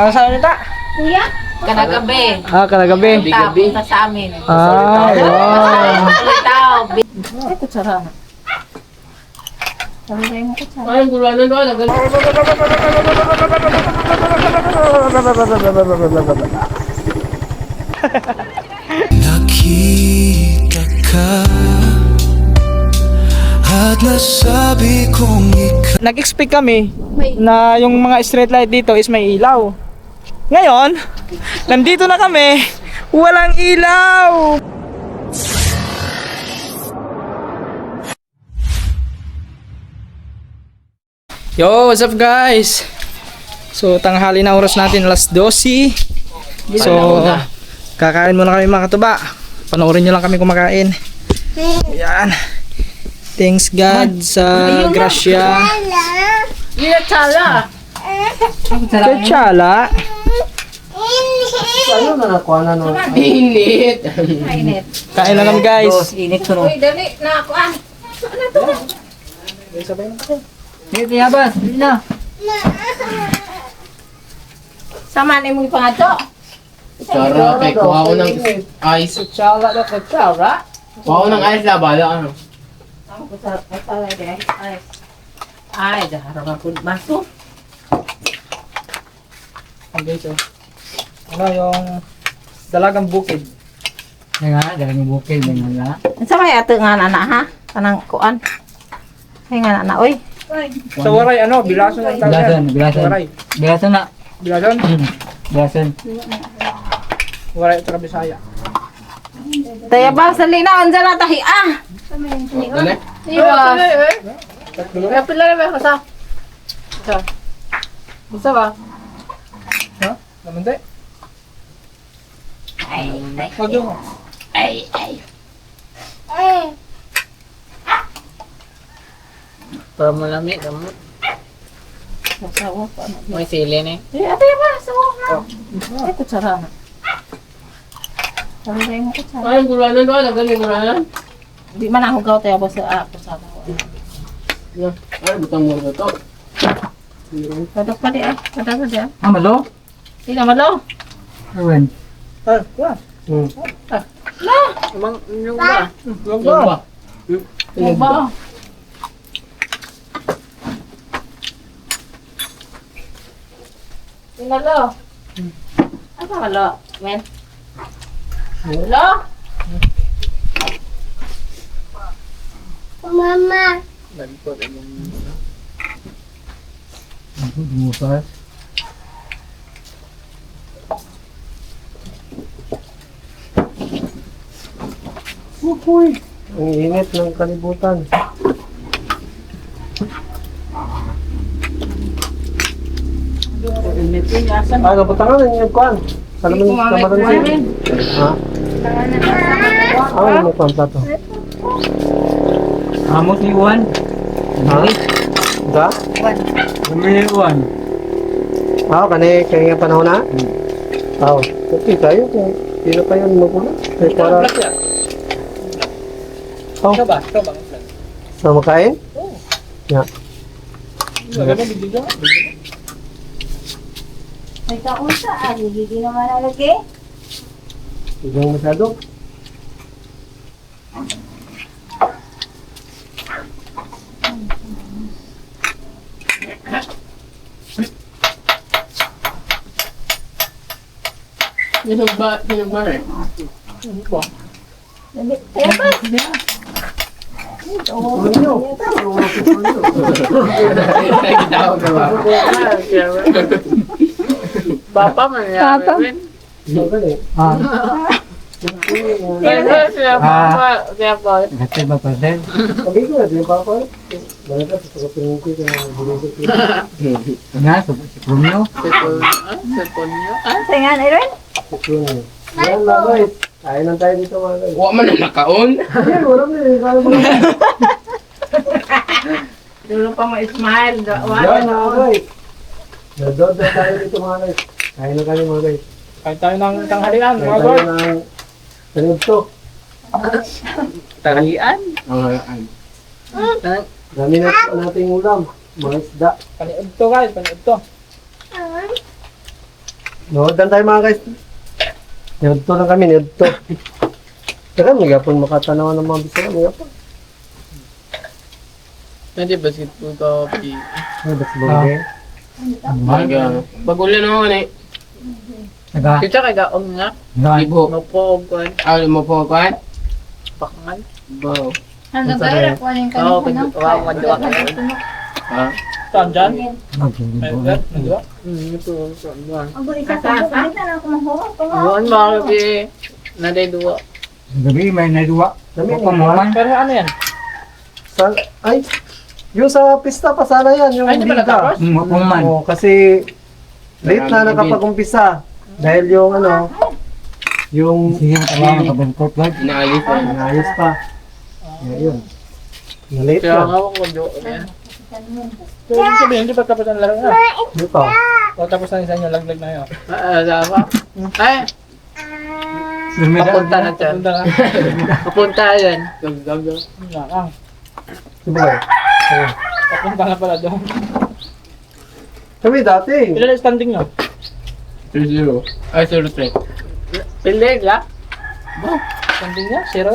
Ano sa nita? Kuya? Kanagabi. Kanagabi. Punta sa amin. Wow. Tao. Ay, kutsara. Sabi kayo mo kutsara. Ay, gulano doon. Nakita ka at nasabi kong ikaw. Nag-expect kami na yung mga street light dito is may ilaw. Ngayon, nandito na kami, walang ilaw! Yo, what's up guys? So, tanghali na oras natin, alas 12. So, kakain muna kami mga katuba. Panoorin nyo lang kami kumakain. Yan. Thanks God sa grasya. Tsala. Kachala. Ano na nakuha na no? Init. Mainit. Kain na kami guys. Init ko no. Uy, dali. Nakuan. Ano to? Init niya ba? Hindi na. Saman mo yung pangato. Kutsara, kay kuha ko ng ice. Kachala na kachala. Kuha ko ng ice labala. Ano? Ang kutsara. Ay, daharo ka po. Baso. Okay, so. Ano yung dalagang bukid. Yan nga, galing bukid. Yan nga. Sa may ato nga na ha? Kanang kuan. Ay nga na, oy. Sa waray, ano, bilason ang tawag. Bilason. Waray. Bilason na. Bilason? Bilason. Waray ito na Bisaya. Taya ba, sa lina, andyan na tahi. Dali. Iwas. Kaya pila na ba sa? Bisa ba? Ha? Naman tayo? Wag yung. Para malamig. Masawa pa na. May sili na Ate ba, sawa na. Ay, kutsara na. Sabi kayo mo kutsara. Ay, gulano doon. Galing gulano. Di man ako gaw tayo ba sa kutsara. Ay, butang mo na to. Padak pa di ay. Padak pa di ay. Malo? Di na malo. Erwin. Ah, kuha. Amang yung ba? Wag Yung ba? ba? Ano ba? Di malo. Ano malo? Men? Malo? Mama. Bumusas. Ang init ng kalibutan. Ano, butangan ang inyong kuhan. Salaman yung kamaran siya. Ha? Ano mo kuhan plato? Amos ni Juan. Ha? Da? Bumili ni Juan. Kaya panahon na? Okay tayo. Hindi na tayo magulo. Para... Oh, sa makain? Yeah. May kaunsa, hindi naman nalagay. Hindi mo masyado. Sinugba eh. Kaya ba? Papa man yan. Papa? Siya papa. Siya pa. Gati ba pa din? Sabi ko, di ba ako? Balik ka, sa kapatid ko na bulisip ko. Nga, sa Romeo. Sa Ponyo. Sayangan, Aaron? Yan, mga guys. Kain lang tayo dito, mga guys. Huwag man na nakaon. Yan, wala mo yun. Kala mo na. Dulo pa mo smile. Yan, mga guys. Nadod na tayo dito, mga guys. Kain lang kami, mga guys. Kain tayo ng tanghalian, mga guys. Kain tayo ng tanugto. Tanghalian? Dami na nating ulam. Mga isda. Paniudto, guys. Paniudto. Nood tayo mga guys. Niyodto lang kami, niyodto. Teka, may gapon makatanaw ng mga bisaya, may gapon. Hindi, basketball coffee. Ay, basketball game. Pag ulan naman eh. Kita kay gaong nga. Ibo. Mapog ko. Mo po kuhan? Pakangan. Wow. Ano kaya ko rin kami Oo, ano? madwa ka. Ha? Saan dyan? Nagdiwa? Ito. Ang buhay sa pagkakas na ako mahurot ko. Doon mga naday duwa. Gabi may naduwa. Dami, Pamuman. Pero ano yan? ay, yung sa pista pa sana yan, yung Ay, hindi pala tapos? Pamuman. Oo, kasi late na nakapag-umpisa. Dahil yung yung Sige, tawa ka bangkot ba? Inaalis pa. inayos pa. Yun. Na-late Kaya na. nga ako do. So, ibig sabihin, hindi pa tapos ang laro na. Dito. O tapos na sa inyo, laglag na yun. Sama. Ay, papunta na dyan. Punta ka. Papunta yan. Nakang. Diba? Papunta na pala doon. Kami dati. Ilan ang standing nyo? 3-0. Ay, 0-3. Pilde ka? Standing niya? Zero?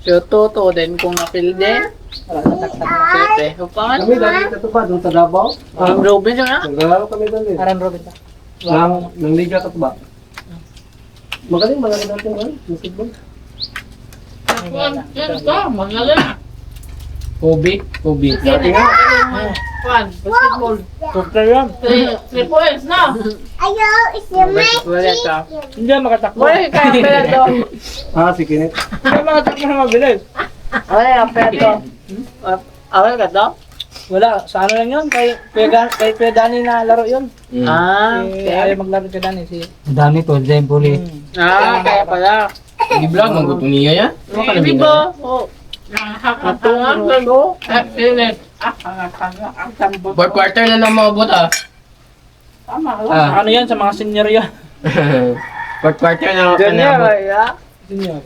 So, toto din kung napilde. Wala na taktak. Siyempre, upangan. Kami dati ito pa, doon sa Davao. Ang Robin siya nga. Naglaro kami doon eh. Aran Robin ka. Nang liga ka ba? Magaling natin ba? Basketball. Magaling. Kobe? Kobe. Dati nga. Juan, basketball. Tukta yan. 3 points na. Ayaw, isimay. Wala ka. Hindi yan makatakbo. Wala ka, pero. Si Kinit. Hindi makatakbo na mabilis. Wala ka, pero. Awal ka to? Wala. Sa ano lang yun? Kay Kuya Dani na laro yun. Ah, Ayaw maglaro kay Dani. Ang dami to, dyan puli. kaya pala. Hindi vlog, maguto niya yan. Ano ka Di nabing ba? Oo. Matungan ka go. Init. Fourth quarter na lang maabot ah. Ano yan? Sa mga senior yan. Fourth quarter na Diyan niya, naabot. kaya. Senior.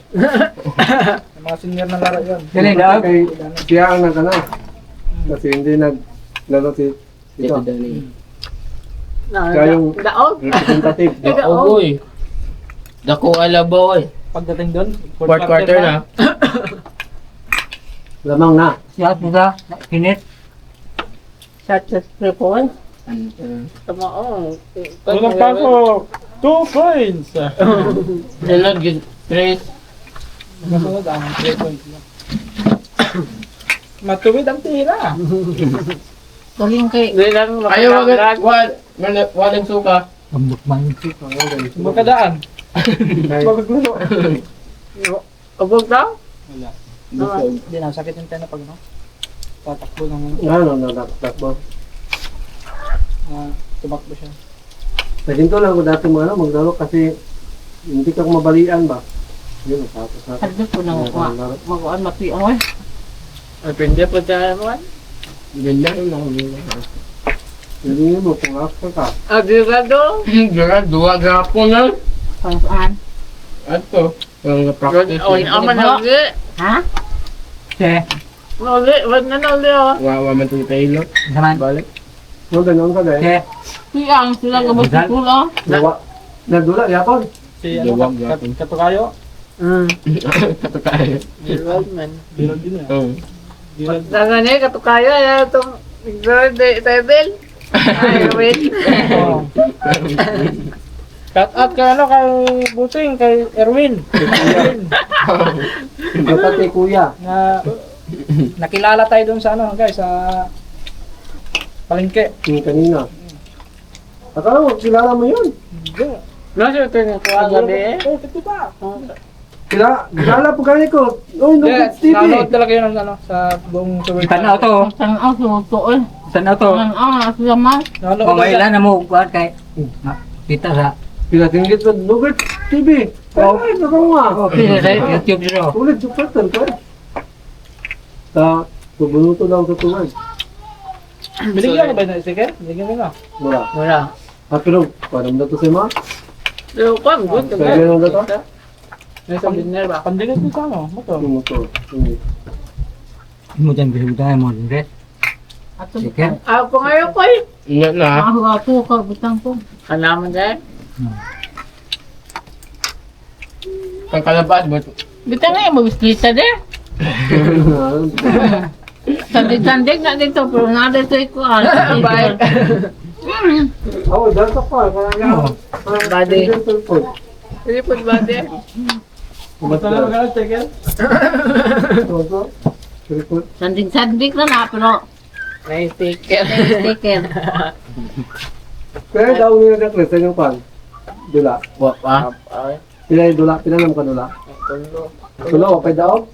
Sa mga senior na laro yun. Galing daw. Kay siya ang nagana. Kasi hindi naglaro si Dito ito. Dani. Kaya yung- Daog. Representative. Dako boy. Dako alabaw eh. Pagdating doon, Fourth quarter na. Lamang na. Siya sila, kinit. Shot sa 3 points. Tama, oo. Unang pasok, 2 points. Sunod, Trace. Masunod ang 3 points. Matuwid ang tira. Galing kay. Hindi lang Ayaw walang suka. Ambot man. Magkadaan. Magugulo. Abog daw? Wala. Busog. Hindi na, sakit yung tena pag no. Tatakbo ng Ano, nagtakbo. tumakbo siya. Naginto lang ako dati maglaro kasi hindi ka mabalian ba? Yun, tapos na. Hadlo ko nang makuan matuyo eh. Ay, pindi po dyan mo. Ganda yung nakabila. Hindi mo kung after ka. Agigado. Gara, duwa gapon na. Saan? Ato. Yung practice. Oy, aman na ulit. Ha? Siya, Uli, wag na na uli oh. Wawa man itong tayo. naman. Balik. No, ganun ka dahil. Siya, Siyang sila gabot sa pulo. Nagdula, yapon. Si Luwag ano, natin. Katukayo. Katukayo. Bilwag man. Bilog din yan. Oo. Bilog. Dagan eh, katukayo. Ayan itong table. Ay, wait. Oo. Cut out kay ano, kay Busing, kay Erwin. Erwin. Kapatid kuya. Na nakilala tayo doon sa ano, guys, sa palengke. Yung kanina. Akala mo, kilala mo yun. Nasa ito yung kuha gabi eh. Oh, ito ba? Kilala po kani ko. Oh, no, Yeah, TV. nanood talaga yun ng ano, sa buong Suway. tanaw to. Saan ang sumuto eh. Saan to? Saan ang asama. Nanood Pangailan na mo, kuhan kay. Kita sa. Kila tinggit sa Nugget TV. Ay, nakaw nga. Oh, kita sa YouTube dito. Ulit yung pattern ko. Pubunuto lang sa tuwag. Binigyan ka ba na sticker? Binigyan ka na. Wala. Wala. Pero, parang na to si ma. Pero kung good ka Pwede lang dito? May sa dinner ba? Pandingan ko sa ano, motor. Yung motor. Mo dyan bihudan mo din rin. Sige. Ah, pangayo ko eh. Nga na. Ako ka butang ko. Kanaman dahil. Kang kalabas, but Bita nga yung mag-splita din. Sandig-sandig na dito, pero na dito ikuan. Oh, dito pa. Badi. Lipod ba din? Basta na magalang, check Sandig-sandig na na, pero May sticker. sticker. Kaya daw nila nakles sa inyong pan. Dula. Wa pa. Pila yung dula? Pila naman ka dula? Tulo, okay daw?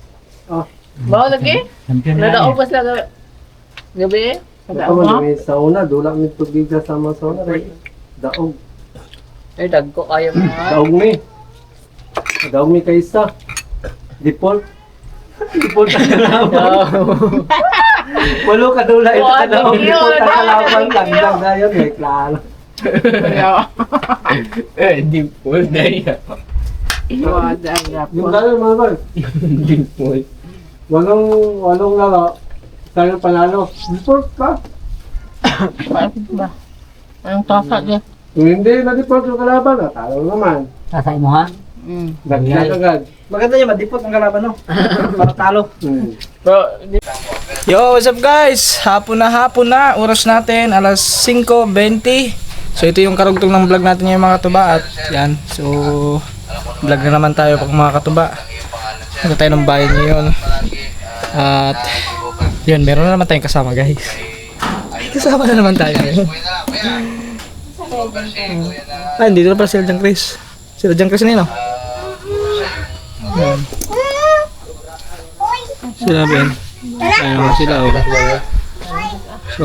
Bawa lagi? Champion na. Nadaog pa sila gabi? Ito man, may sauna. Dula may tubig sa sama sauna. Daog. Ay, dagko kayo mga. Daog mi. Daog mi kaysa. Default. Default ang kalaban. Walo ka dula ito ka daog. Default ang kalaban. Langgang na yun. May klaro. Di full na yan. Yung dala mga boy. Di full. Walong laro. Tayo panalo. Default ka. Ba? Anong tosa din? Kung hindi na default yung kalaban, talo naman. Sasay mo ha? Dagdag agad. Maganda yung madipot ang kalaban, no? Para talo. Bro, Yo, what's up guys? Hapon na. Oras natin, alas 5:20. So ito yung karugtong ng vlog natin yung mga katuba. At yan, so vlog na naman tayo pag mga katuba. Ito tayo ng bayan ngayon. At yun, meron na naman tayong kasama guys. Kasama na naman tayo ngayon. Dito na pala sila Jang Chris. Sila Jang Chris na yun, no? Yan. Sila Ben. Ayun naman sila, oh. So,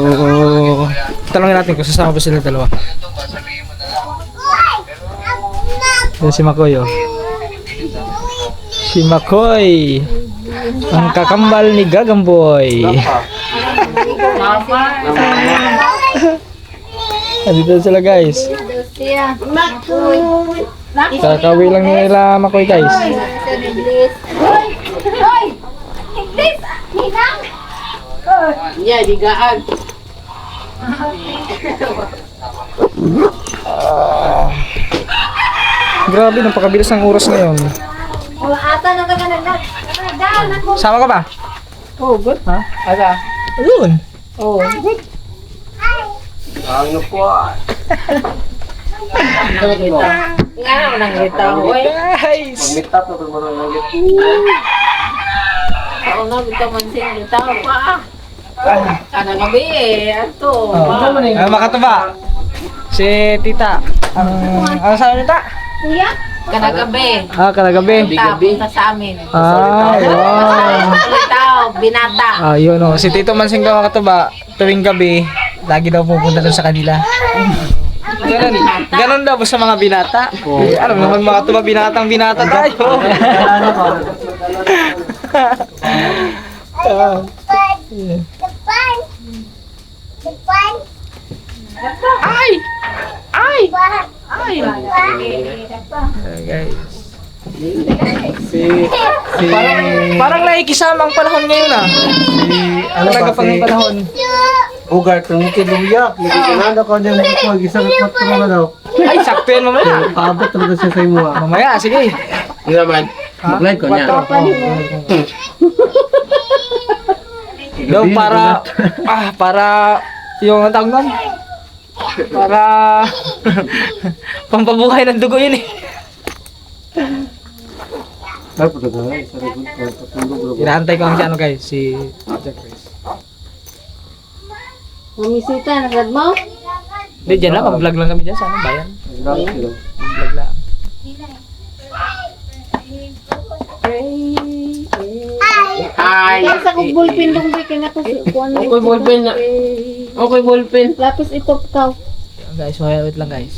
talangin natin kung sasama ba sila dalawa. Yan si Makoy, oh. Si Makoy. Ang kakambal ni Gagamboy. Andito sila guys. Siya. Kakawi lang nila Makoy guys. Hoy! English! Hinang! yeah, digaan. Grabe, napakabilis ng oras ngayon. Wala ata nang kaganagdag. Kaganagdagan ako. Sama ka ba? Oh, good. Ha? Asa? Ayun. Oh. Ang po. Nga naman ang itaw, oy. Guys! Mitap na ito mo nang nagit. Ako na, bitaw man siya itaw pa. Kanang gabi eh, ato. Makatuba. Si Tita. Ano sabi ni Tita? Kuya? Kanang gabi. Kalagabi. Punta sa amin. Wow. Itaw, binata. Yun o. Si Tito Mansing daw makatuba. Tuwing gabi, lagi daw pupunta doon sa kanila. Ganon daw sa mga binata. Alam naman mga tuba binatang binata tayo. Depan! Depan! Ay! Ay! Ay! Guys. Parang nakikisama ang panahon ngayon ah. Ano Talaga ba pang si panahon. Ugar, tumiti luya. Nagkikinanda ko niya mga gisang at mga daw. Ay, sakto yan mamaya. Paabot talaga siya sa imo. Mamaya, sige. Ano naman? Mag-live ko niya. Daw para yung ang tawag nun? Para pampabuhay ng dugo yun eh. Ay, puto na. Isa rin patulog. Hinahantay ko ang si ano guys, si Jack Chris. Mamisita, nagad mo? Hindi, dyan lang, mag-vlog lang kami dyan sa anong bayan. Vlog lang. Ay! Sa kong ballpen dong ba kaya ko kuan mo. Okay, ballpen na. Okay, ballpen. Lapis ito ka. Guys, wait lang guys.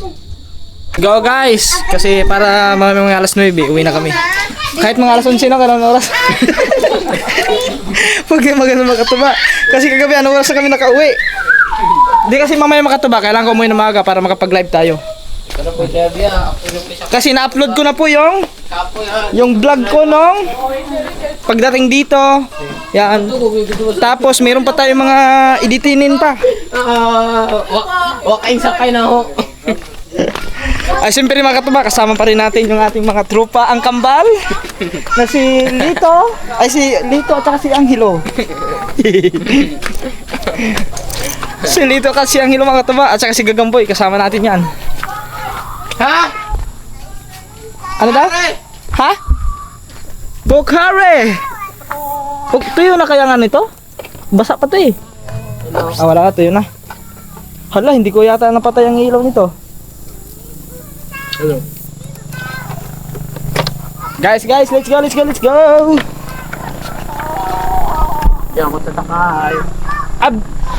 Go guys! Kasi para mga alas 9, uwi na kami. Kahit mga alas 11 na, ganun oras. Huwag kayo magandang makatuba. Kasi kagabi, anong oras na kami nakauwi? Hindi kasi mamaya makatuba, kailangan ko umuwi na maaga para makapag-live tayo. Kasi na-upload ko na po yung vlog ko nung pagdating dito. Yan. Tapos meron pa tayong mga editinin pa. Wakain sakay na ako. Ay, siyempre mga katuba, kasama pa rin natin yung ating mga tropa, ang kambal, na si Lito, si Lito at saka si Angelo. Si Lito at si Angelo mga katuba, at saka si Gagamboy, kasama natin yan. Ha? Ano daw? Ha? Bukhari! Tuyo na kaya nga nito? Basa pa to eh. Wala ka, tuyo na. Hala, hindi ko yata napatay ang ilaw nito. Guys, let's go! Hindi ako tatakay.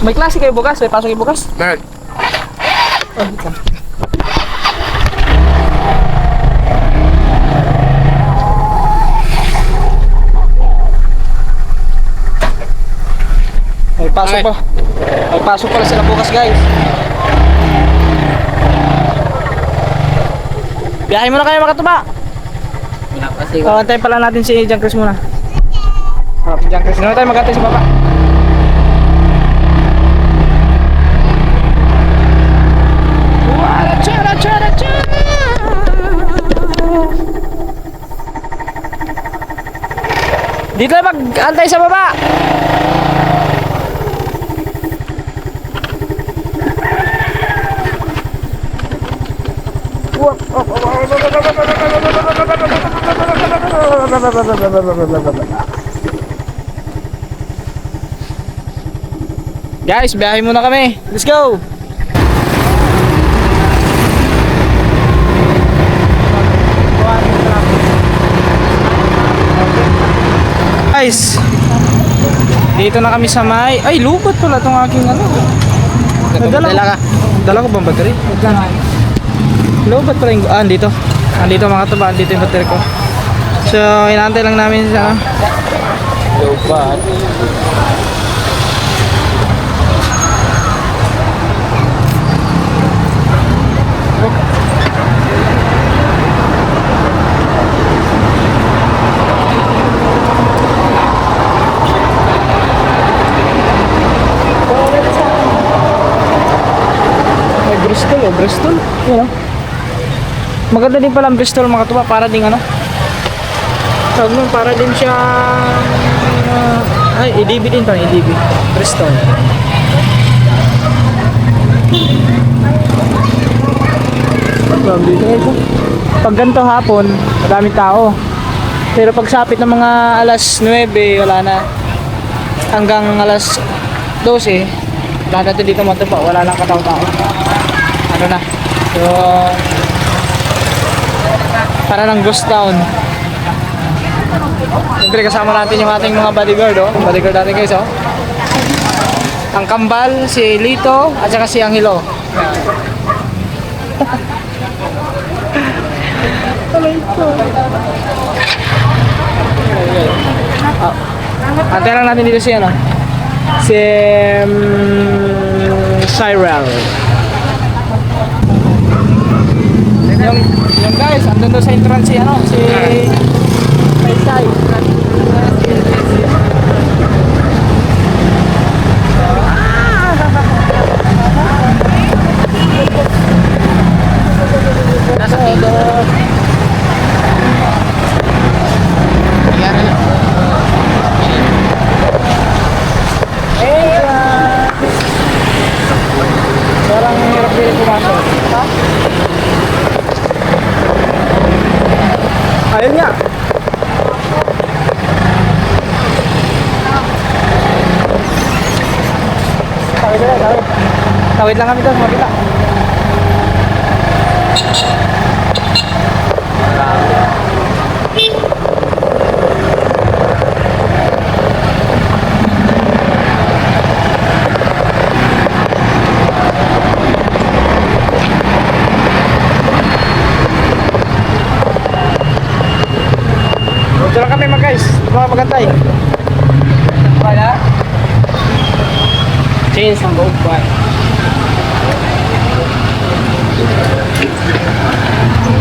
May klase kayo bukas? May pasok kayo bukas? Meron. May pasok pa. May pasok pala sila bukas, guys. Biyahe muna kayo mga katuba. Wala kasi. Antayin pala natin si John Chris muna. Si John Chris. Ano tayo mag-antay sa baba? Dito tayo mag-antay sa baba. Guys, biyahe muna kami. Let's go. Guys, dito na kami sa may... Ay, lupot pala itong aking ano. Dala ko bang battery? Lupot pala yung... andito. Andito mga taba, andito yung battery ko. So, inaantay lang namin sa... Lupot. Bristol, you know. Maganda din pala ang Bristol mga tuba, para ding ano. Tawag mo, para din siya ay, EDB din to, EDB. Bristol. Pag ganito hapon, madaming tao. Pero pag sapit ng mga alas 9, wala na. Hanggang alas 12, wala natin dito mga tuba, wala lang katao-tao. Ano na, so para ng ghost town. Siyempre kasama natin yung ating mga bodyguard, bodyguard natin guys, ang kambal, si Lito at saka si Angelo. Antay lang natin dito si ano, si Cyril. Yung guys, andun doon sa entrance si ano, si Paisay. Nasa kilo. Nangyari na. Parang hirap din pumasok. Ayun nga. Tawid lang kami doon, mabila. Dito lang kami guys, mga magantay. Wala? Change ang buong buwan.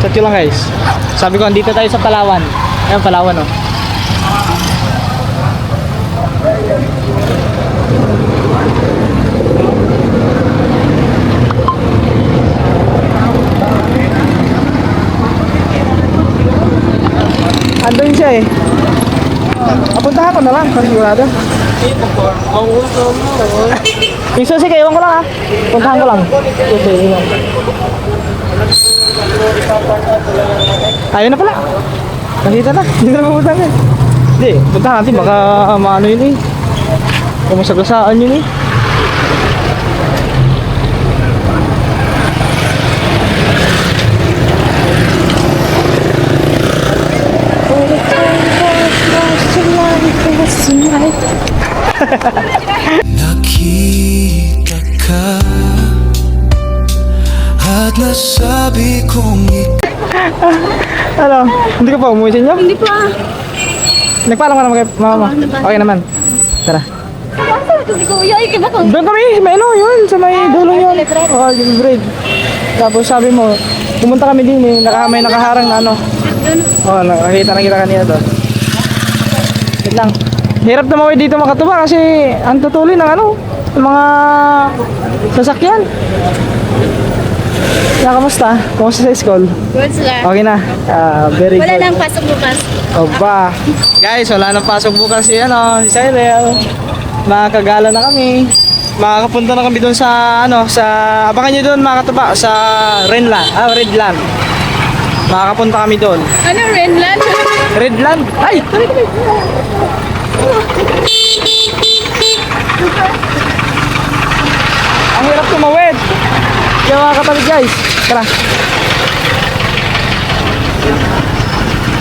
Chat ko lang guys. Sabi ko, andito tayo sa Palawan. Ayan, Palawan siya eh. Apuntahan ko na lang, kasi sigurado. Yung susi kayo, iwan ko lang ha. Puntahan ko lang. Susi, iwan. Ayun na pala. Nakita na, hindi na pupuntahan yan. Hindi, puntahan natin, baka maano yun eh. Kumasagasaan yun eh. Nakita ka at nasabi kong Ano? Hindi ka pa umuwi sa inyo? Hindi pa. Nagpaalam ka naman kay mama? Okay naman. Tara. Si Kuya, ikin ako. Doon kami, may ano yun, sa may dulo yun. Oh, yung bridge. Tapos sabi mo, pumunta kami din eh, may nakaharang na ano. Oh, nakita na kita kanina doon. Wait lang. Hirap na maway dito makatuba kasi ang tutuloy ng ano, ng mga sasakyan. Kaya kamusta? Kamusta sa school? Good sila. Okay na. Very Wala good. nang pasok bukas. Oba. Guys, wala nang pasok bukas si Cyril. Makakagala na kami. Makakapunta na kami doon sa sa abangan niyo doon mga katuba sa Redland. Makakapunta kami doon. Ano, Renland? Redland. Ay, ang hirap tumawid. Kaya mga katabi guys. Tara.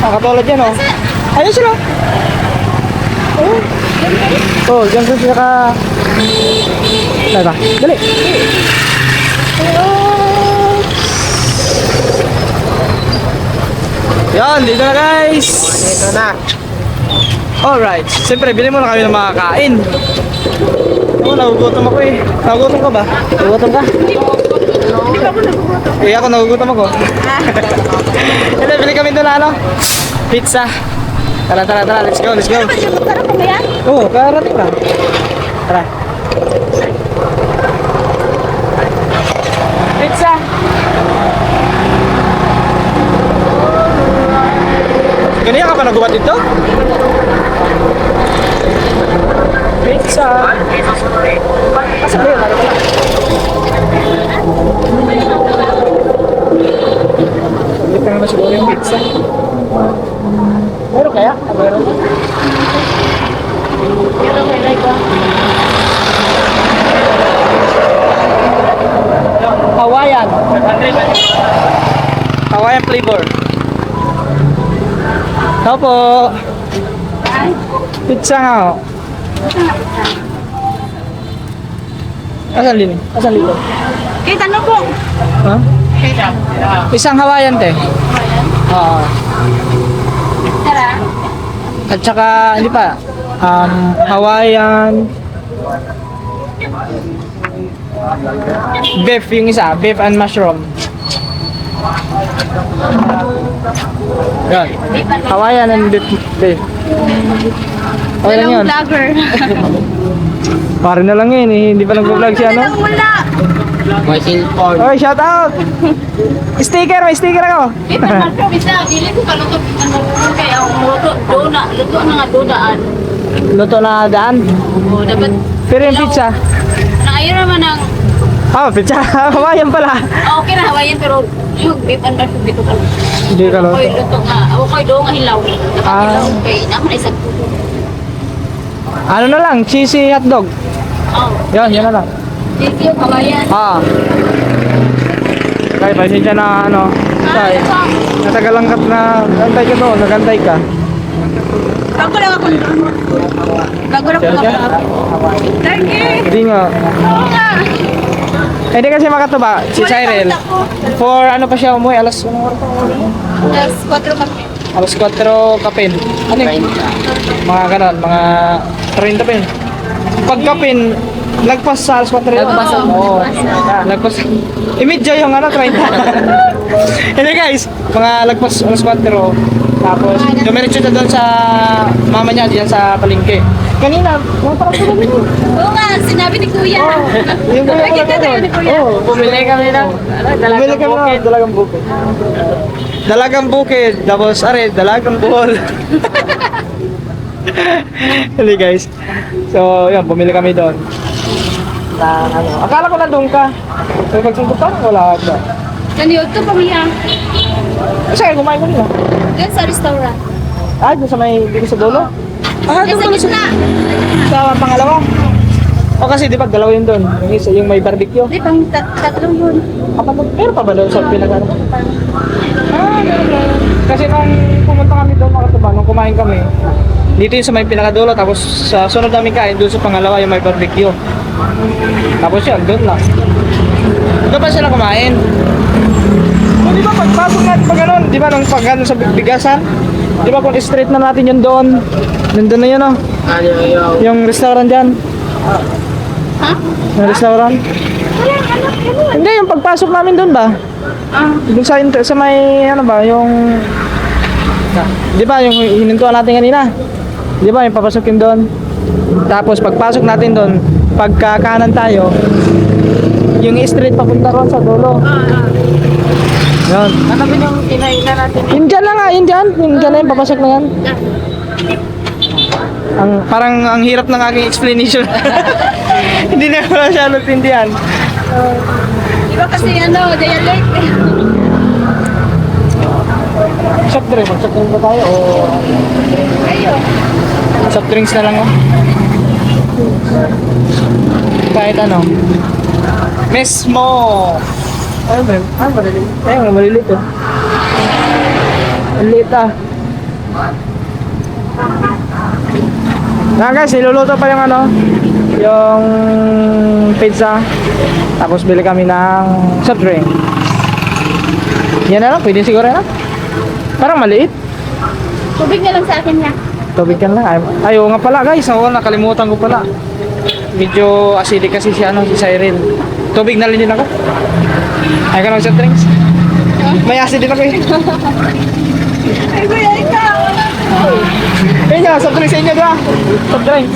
Katulad yan oh. Ayun sila. Oh, dyan sila ka... Tara, dali. Yan, dito na guys. Dito na. Alright, siyempre bilhin mo na kami ng mga kain. Ako, nagugutom ako eh. Nagugutom ka ba? Nagugutom ka? Eh, ako nagugutom ako. Hindi, bili kami doon ano? Pizza. Tara, let's go. Parang kumaya? Oo, karating lang. Tara. Pizza! Ganyan ka pa nagubat dito? Pizza! Asa ba yun? Saglit lang na siguro yung pizza. Meron kaya? Meron. Hawaiian flavor. Tao po. Pizza nga ho. Asan lini? Asan lito? Kita no po. Ha? Isang Hawaiian te. Oo. Tara. At saka, hindi pa. Hawaiian. Beef yung isa. Beef and mushroom. Yan. Hawaiian and beef. Okay lang yun. Vlogger. Pare na lang yun eh. Hindi pa nag-vlog siya no? Wala. My cellphone. Oy, shout out! Sticker, may sticker ako. Kita na bisa dili ko kaluto ano kay ang luto na nga dodaan. Luto na daan. O dapat Pero yung pizza. naayon naman ang Pizza. Hawaiian pala. okay na Hawaiian pero yung beef and beef dito ka. Hindi ka luto. Koy luto nga. Okay do nga hilaw. Hilaw kay naman isa. Ano na lang, cheesy hotdog. Oh. Yan na lang. Dito yung Hawaiian. Kaya pasensya na ano. Kaya, natagalang ka na, nagantay ka doon, nagantay ka. Bago lang ako. Bago lang ako. Thank you. Hindi nga. Oo nga. Hindi kasi makatuba, si Cyril. For ano pa siya umuwi, alas 4 kami. alas 4 kapin. Ano yun? Mga ganon, mga 30 pin. Pag kapin, lagpas sa alas 4 yun. Lagpas. Oo. Lagpas. Imidya yung ano, 30. Hindi guys, mga lagpas alas 4. Tapos, dumiretso na doon sa mama niya, diyan sa palengke. Kanina, mga parang sila nyo. Oo nga, sinabi ni Kuya. Yung kuya ko Nakita lang tayo ni Kuya. Oo, Bumili kami ng bumili kami ng dalagang bukid. Dalagang bukid. Tapos, are, dalagang buhol. Hindi guys. So, yun, bumili kami doon. Na, ano, akala ko nandun ka. So, pagsuntok ka, wala ka. Ganyan ito pamilya. Kasi kumain ko nila. Diyan sa restaurant. Ah, doon sa may, dito sa dulo? Ah, Diyan doon sa pala sa, gitna. sa pangalawa. O kasi di ba dalawa yun doon. Yung isa, yung may barbecue. Di, pang tatlong yun. Meron pa ba doon sa pinag-ano? Ah, meron ba? Kasi nung pumunta kami doon mga katuba, nung kumain kami, dito yung sa may pinakadulo, tapos sa sunod namin kain, doon sa pangalawa yung may barbecue. Tapos yun, doon lang. Doon pa sila kumain. O di ba pagpasok natin pag ganun, di ba nung pag ganun sa bigasan, di ba kung straight na natin yun doon, nandun na yun oh, Ano yung... yung restaurant dyan. Ha? Yung restaurant. Hindi, yung pagpasok namin doon ba? Doon sa may ano ba, yung... Di ba yung hinintuan natin kanina? Di ba yung papasukin doon? Tapos pagpasok natin doon, pagka kanan tayo, yung straight papunta ron sa dulo. Yun. Ano ba yung kinainan natin? Yun dyan lang nga, yun dyan. Yun dyan na yun, papasok na yan. Parang ang hirap ng aking explanation. Hindi na ko na siya natindihan. Di ba kasi ano, dialect eh. Soft drink, mag-soft drink ba tayo o Ayun. soft drinks na lang oh? Kahit ano. Mesmo! Ano ba yun? Ah, maliliit. Ayun, maliliit oh. Maliliit ah. Na guys, niluluto pa yung ano, yung pizza. Tapos bili kami ng soft drink. Yan na lang, pwede siguro na. Parang maliit. Tubig na lang sa akin niya. Tubig ka lang. Ay, oo nga pala guys. Oo, nakalimutan ko pala. Medyo acidic kasi si Cyril. Tubig na rin din ako. Ay ka ng soft drinks. May acid din ako eh. Ay, kuya, ikaw. Ayun nga, soft drinks sa inyo diba? Soft drinks.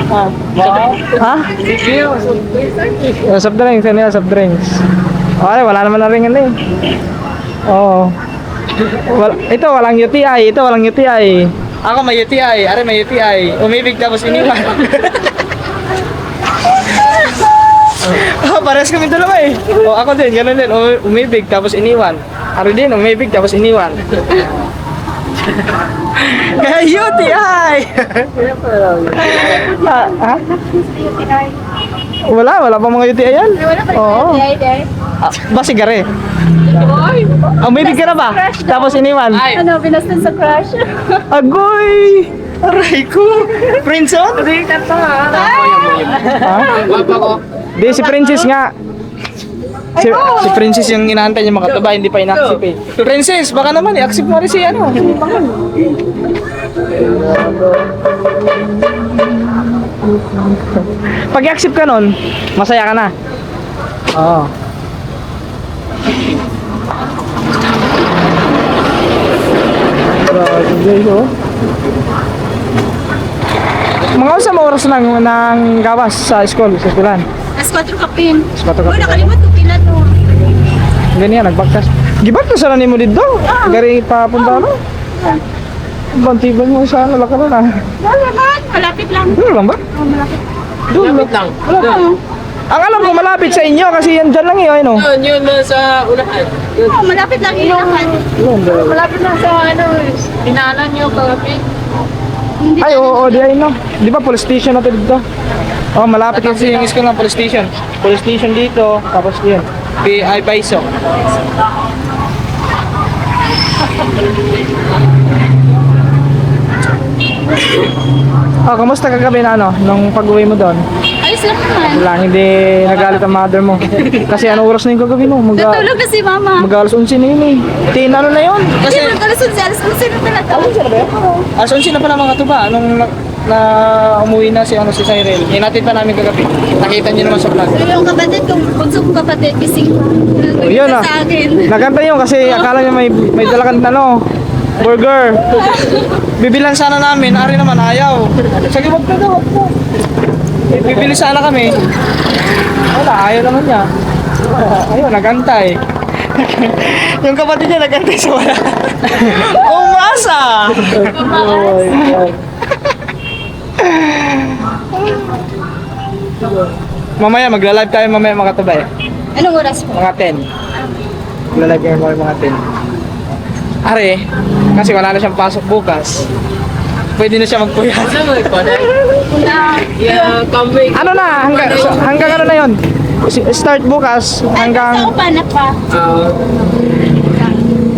Ha? Soft drinks, ano yan, soft drinks. Okay, wala naman na rin yan eh. Oo. Ito walang UTI, ito walang UTI. Ako may UTI, are may UTI. Umibig tapos iniwan. Pares kami dalawa eh. O ako din, gano'n din. Umibig tapos iniwan. Are din, umibig tapos iniwan. Kaya UTI! Ha? Wala pa mga UTI yan. Wala pa Oo. rin. Basigare. Umibig ka na ba? Tapos iniwan. Ano, binastan sa crush. Agoy! Aray ko! Princeon? Hindi ka to ha. Ha? Wapa ko. Di, si Princess nga. Si Princess yung inaantay niya makataba, hindi pa ina-accept eh. Princess, baka naman i-accept mo rin si ano. Si Mangan. Pag i-accept ka nun, masaya ka na. Oo. Grabe guys, oh. Mga usang oras ng gawas sa school, sa eskwelahan. As 4 kapin. As 4 kapin. Uy, nakalimot ko pila to. Ganyan, nagbagtas. Gibat na sana nimo dito. Gari papunta no. Bantiban mo sa laka na na. Wala man, malapit lang. Doon lang ba? Oh, malapit. Doon Lapit lang. Wala pa. Ang alam ko malapit sa inyo kasi yan dyan lang yun, ano? Yun sa unahan. Oh, malapit lang ilakan. Yun, doon. Malapit lang sa ano, dinanan nyo kalapit. Hindi Ay, oo, di ay no. Di ba police station natin dito? Oh, malapit kasi yung school ng police station. Police station dito, tapos yun. PI Baiso. Oh, kamusta kagabi na ano, nung pag-uwi mo doon? ayos lang naman. Wala, hindi nagalit ang mother mo. Kasi anong oras na yung kagabi mo? Natulog na si mama. Mag-alas 11 na yun eh. Ano na yun? Kasi Kasi, alas 11, alas 11 na talaga. alas 11 na pala mga tuba. Nung na umuwi na si Cyril. Hinatid pa namin kagabi. Nakita niyo naman sa vlog. Yung kapatid kong, bunso kong kapatid, gising. Oh, yun ah. Sa akin. Naganta yun kasi akala niya may dalakan burger. Bibilan sana namin, ari naman ayaw. Sige, wag na daw, wag na. Bibili sana kami. Wala, ayaw naman niya. Ayun, nagantay. Yung kapatid niya nagantay sa wala. Umasa! Mamaya, magla-live tayo mamaya mga katubay. Anong oras po? Mga 10. Magla-live tayo mga 10. Are, kasi wala na siyang pasok bukas. Pwede na siya magpuyat. Ano na, hanggang ano na yun? Start bukas hanggang Ako pa na pa.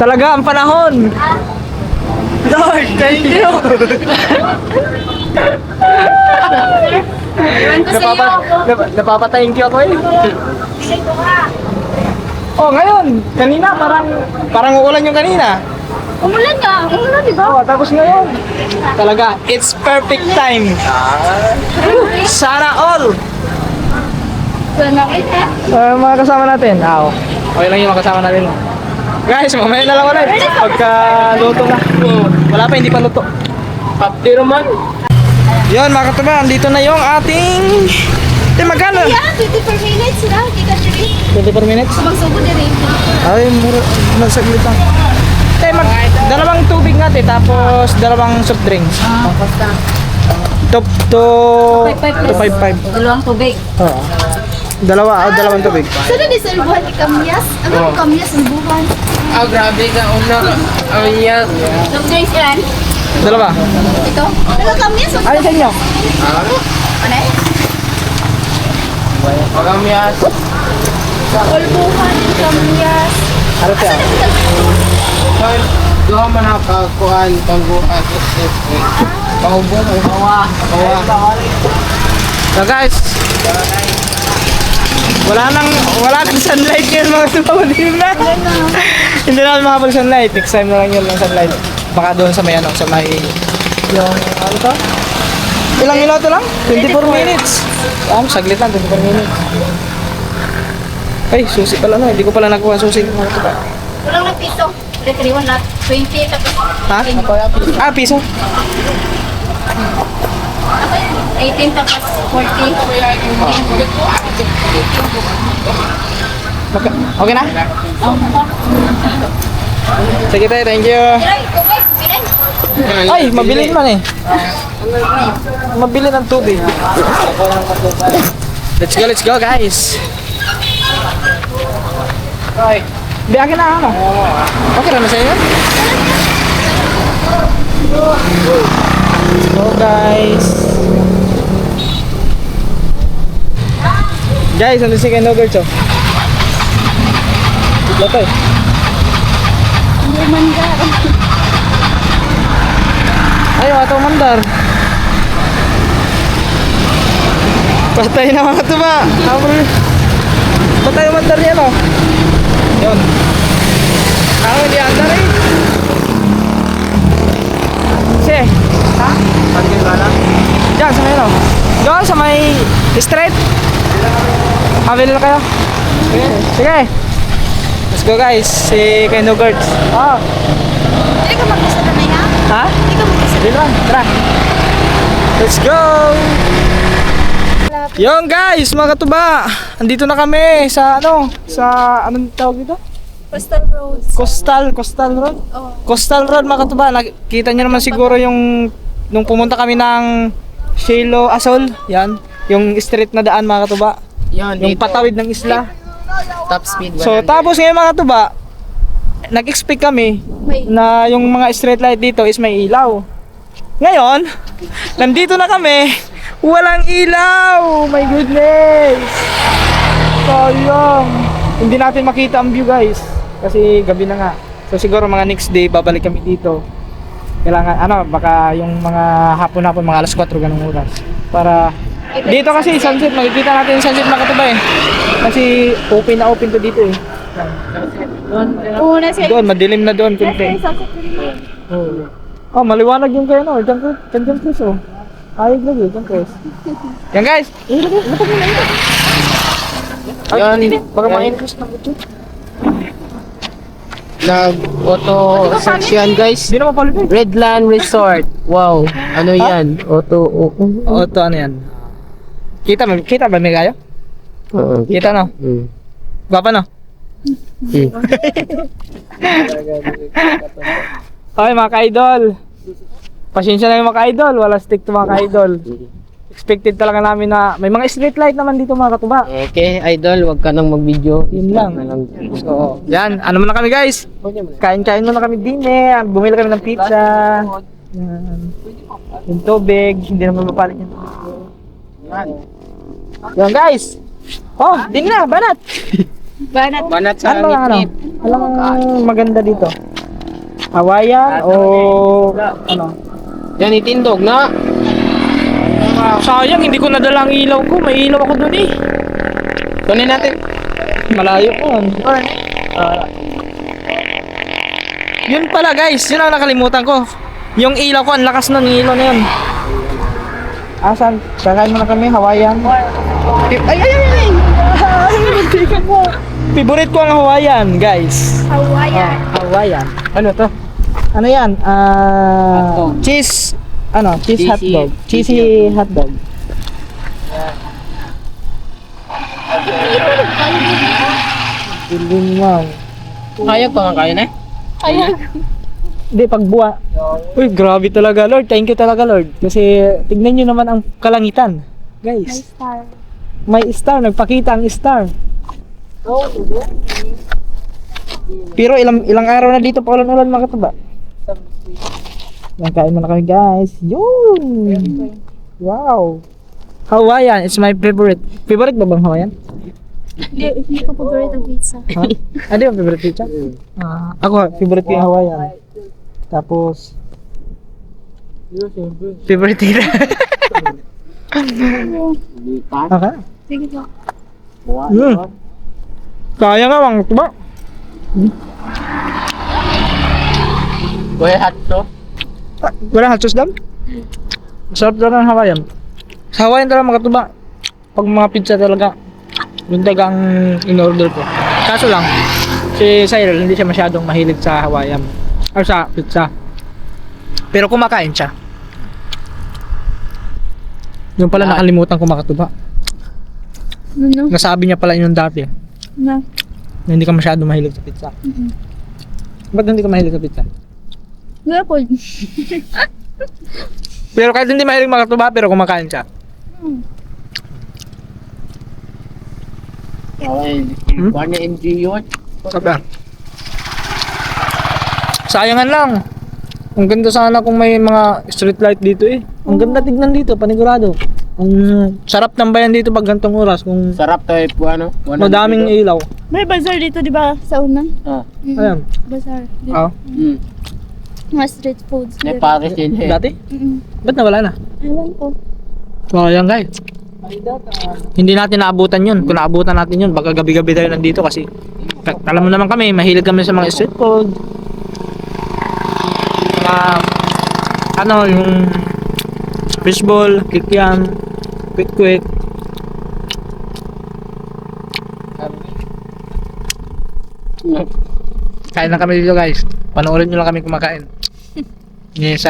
talaga ang panahon. Lord, thank you. Iwan ko sa iyo. Napapatayin ko ako eh. Oh, ngayon, kanina parang uulan yung kanina. Umulan ka. Umulan, di ba? Oh, tapos ngayon. Talaga, it's perfect time. Sana all. Sana Mga kasama natin. Okay lang yung mga kasama natin. Guys, mamaya na lang ulit. Pagka luto na. Wala pa, hindi pa luto. Paptiro man. Yun, mga katuba, andito na yung ating... magkano? Yeah, 24 minutes na. Kita diri. 24 minutes? Magsugod diri. Ay, mura. Nagsaglit lang. Dalawang tubig natin, tapos dalawang soft drinks. Top to 255. Dalawang tubig. Oo. Dalawang tubig. Sana di sa buwan ni Kamyas. Ano Kamyas ang buwan? Grabe ka. Yan. Soft drinks yan. Dalawa. Ito. Ano Kamyas? Ay, sa inyo. Ano eh? Pagamyas. All buwan ni Kamyas. Ano siya? Doon man nakakuhan pangguhan. Paubon. Kawa. So guys, wala nang sunlight ngayon mga tumawalim na. Hindi naman makapag sunlight. Next time na lang yun ng sunlight. Baka doon sa may sa may yung ano to? Ilang minuto lang? 24 minutes. Saglit lang, 24 minutes. Ay, susi pala na. Hindi ko pala nakuha susi. Walang ng piso. Retriwan na 20 tapos Ha? Piso? 18 tapos 40. Okay na? Sige tayo, thank you. Ay, okay. Pinay. Ay, mabili man eh. Mabili ng tubig. Let's go guys. Okay. Biyakin na ano? Okay na sa inyo? Let's go guys. Guys, ano si Ken Ogert oh? Loto eh. Ayaw, ato mandar. Patay na mga tuba. Patay yung mandar niya no? Yun. Ako hindi andar eh. Sige. Ha? Pagkin ba na? Diyan, sa may no? Doon, sa may straight. Habili na kayo. Sige. Let's go guys. Si Keno Gertz. Hindi ka mag-isa na ha? Ha? Hindi ka mag-isa. Dilan, tara. Let's go! Yung guys, mga katuba, andito na kami sa anong tawag dito? Coastal Roads. Coastal Road? Coastal Road, mga katuba. Nakita nyo naman siguro nung pumunta kami ng Shelo Asol, yan. Yung street na daan, mga katuba. Yan, Yung dito. patawid ng isla. Top speed. So, tapos ngayon mga katuba, nag-expect kami na yung mga street light dito is may ilaw. Ngayon, nandito na kami, walang ilaw! My goodness! Sayang! Hindi natin makita ang view guys, kasi gabi na nga. So siguro mga next day, babalik kami dito. Kailangan, baka yung mga hapon-hapon, mga alas 4 ganung oras. Para, dito kasi sunset, makikita natin yung sunset mga katuba eh. Kasi open na open to dito eh. Una siya. Doon, madilim na doon, kunti. Oh, maliwanag yung kayo, no? Diyan Chris, oh. Ayog lagi, diyan Chris. Yan guys! Yan, baka ma-increase na ito. Nag-auto section guys. Hindi naman pala Redland Resort. Wow. Ano yan? Auto. Auto, ano yan? Kita ba may kayo? Oo. Kita no? Mm. Gwapa no? Okay mga ka-idol. Pasensya na yung mga ka-idol. Wala stick to mga ka-idol. Expected talaga namin na may mga street light naman dito mga katuba. Okay, idol, wag ka nang mag-video. Yun lang. So, yan. Ano muna kami guys? Kain-kain muna kami din eh. Bumili kami ng pizza. Yan. Yung tubig. Hindi naman mapalit yung yan guys. Oh, din na. Banat. Banat sa Ano mga ano? ngit-ngit. Alam maganda dito? Hawaiian o ano? Yan, itindog na. Sayang, hindi ko nadala ang ilaw ko. May ilaw ako dun eh. Kunin natin. Malayo ko. Yun pala guys, yun ang nakalimutan ko. Yung ilaw ko, ang lakas nun, yung ilaw na yun. Asan? Kakain muna kami, Hawaiian. Ay! Muntikan mo. Favorite ko ang Hawaiian, guys. Hawaiian. Ano to? Ano yan? Cheese. Ano? Cheese hotdog. Cheesy hotdog. Limang. Hayag pa nga kayo na. Hindi, pagbuwa. Uy, grabe talaga, Lord. Thank you talaga, Lord. Kasi, tignan nyo naman ang kalangitan. Guys. May star. Nagpakita ang star. Pero ilang araw na dito pa ulan-ulan mga katuba. Yan, kain muna kami guys. Yun! Wow! Hawaiian, it's my favorite. Favorite ba bang Hawaiian? Hindi ko paborito ang pizza. Ha? Ano yung favorite pizza? Ako, favorite ko yung Hawaiian. Tapos, favorite tira. Okay. Sige po. Kaya nga mga katuba. Kuya hot to. Wala hot sauce lang? Masarap talaga ng Hawaiian. Sa Hawaiian talaga mga katuba. Pag mga pizza talaga, yun talaga ang in-order ko. Kaso lang, si Cyril hindi siya masyadong mahilig sa Hawaiian. Or sa pizza. Pero kumakain siya. Yung pala nakalimutan ko mga katuba. Ano? Nasabi niya pala yun dati. Na? Na hindi ka masyadong mahilig sa pizza. Ba't hindi ka mahilig sa pizza? Wala po. Pero kahit hindi mahilig mga katuba, pero kumakain siya. Okay. Barney MG yun. Sabi. Sayangan lang. Ang ganda sana kung may mga street light dito eh. Ang ganda tignan dito, panigurado. Ang sarap tambayan dito pag gantong oras kung Sarap to eh, ano? madaming ilaw. May bazaar dito, di ba? Sa una? Ah. Ayan. Bazaar. Ah, Mga street foods. May Paris din eh. dati? Ba't nawala na? Ewan ko. Sayang guys. Hindi natin naabutan yun. Kung naabutan natin yun, baka gabi-gabi tayo nandito kasi alam mo naman kami, mahilig kami sa mga street food. Mga ano, yung fishball, kikiam, quick. Kain na kami dito guys. Panoorin nyo lang kami kumakain. Yes,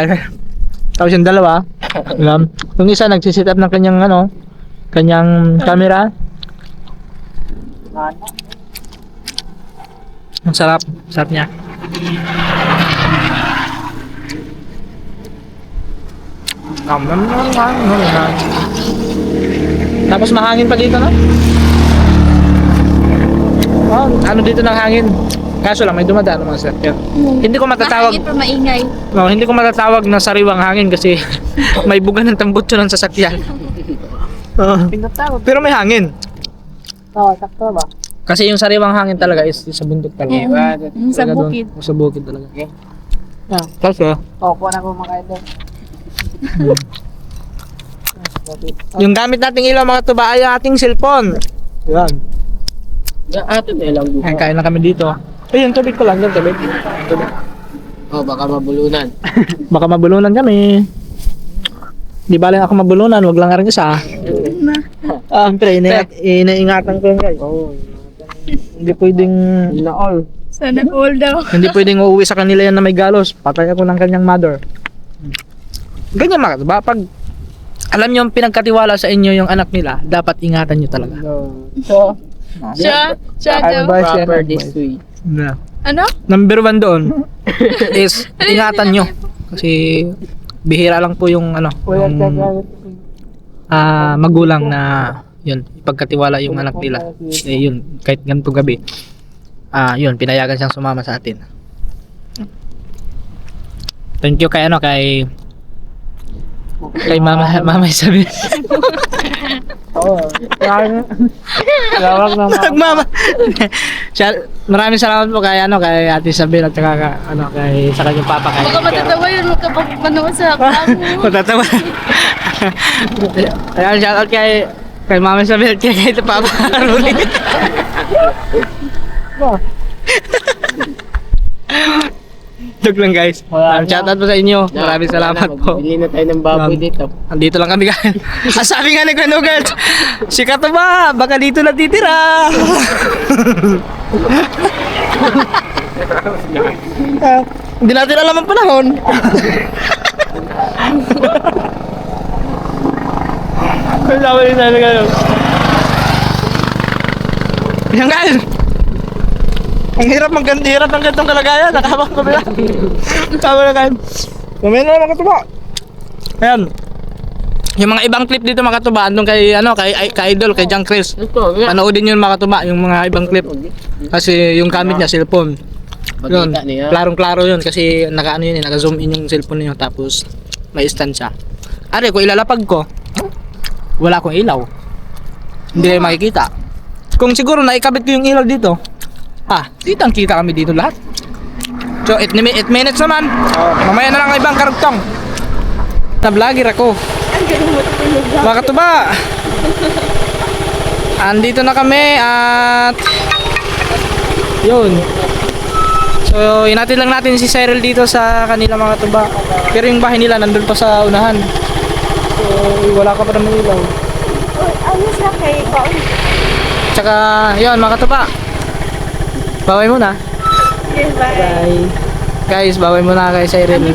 tapos yung dalawa, yung isa nagsisit up ng kanyang kanyang camera. Ang sarap niya. Tapos mahangin pa dito, no? Oh, ano dito ng hangin? Kaso lang may dumadaan ng mga sasakyan. Hindi ko matatawag. Mahangin pero maingay. No, hindi ko matatawag na sariwang hangin kasi may buga ng tambutso ng sasakyan. Pero may hangin. Oo, sakto ba? Kasi yung sariwang hangin talaga is sa bundok talaga. Sa Talaga doon. bukid. Sa bukid talaga. Kasi Opo na po mga idol. yung gamit nating ilaw mga tuba ay ating cellphone. Yan. Atin eh lang buka. Ay, kain na kami dito. Ayun, tubig ko lang doon, tubig. Oh, baka mabulunan. Baka mabulunan kami. Di ba lang ako mabulunan, wag lang ang isa. Siyempre, iniingatan ko yun guys. Hindi pwedeng Sana all daw. hindi pwedeng uuwi sa kanila yan na may galos. Patay ako ng kanyang mother. Ganyan mga katuba, pag alam nyo pinagkatiwala sa inyo yung anak nila, dapat ingatan nyo talaga. So, Siya daw. Advice yan, Proper advice. this way. Na. Ano? Number 1 doon is ingatan nyo. Kasi bihira lang po yung yung, magulang na yun, ipagkatiwala yung anak nila. Yun, kahit ganito gabi. Yun, pinayagan siyang sumama sa atin. Thank you kay Mama Isabel. Lawag na Mama. Maraming salamat po kay Ate Isabel at saka kay sa kanyang papa kay. Baka matatawa yun kapag manood sa vlog mo. Matatawa. Ayan, shoutout kay Mama Isabel at kay Papa Aruli. Joke lang guys. Shoutout po sa inyo. Maraming salamat po. Bili na tayo ng baboy dito. Andito lang kami guys. Sabi nga nagkanugal. Si Katuba, baka dito natitira. Hindi natin alam ang panahon. Sabi ni sana gano'n. Yan guys. Ang hirap ng gantong kalagayan. Nakabang kami lang. Sabi na guys. Kumain na mga Katuba. Ayan. Yung mga ibang clip dito mga Katuba, andun kay Idol, kay John Chris. Panoodin yun mga Katuba, yung mga ibang clip. Kasi yung gamit niya, cellphone. Yun, Makita niya. klarong-klaro yun kasi naka-zoom in yung cellphone niyo tapos may stand siya. Are, kung ilalapag ko, wala akong ilaw. Hindi kayo makikita. Kung siguro naikabit ko yung ilaw dito, kita kami dito lahat. So, 8 minutes naman. Mamaya na lang ang ibang karugtong. Na-vlogger ako. Mga Katuba, andito na kami at yun. So, inatid lang natin si Cyril dito sa kanila mga Katuba. Pero yung bahay nila nandun pa sa unahan. So, wala ka pa naman ilaw. Ayos na kay Paul. Tsaka, yun mga Katuba. Baway muna. Bye. Guys, baway muna kay Cyril.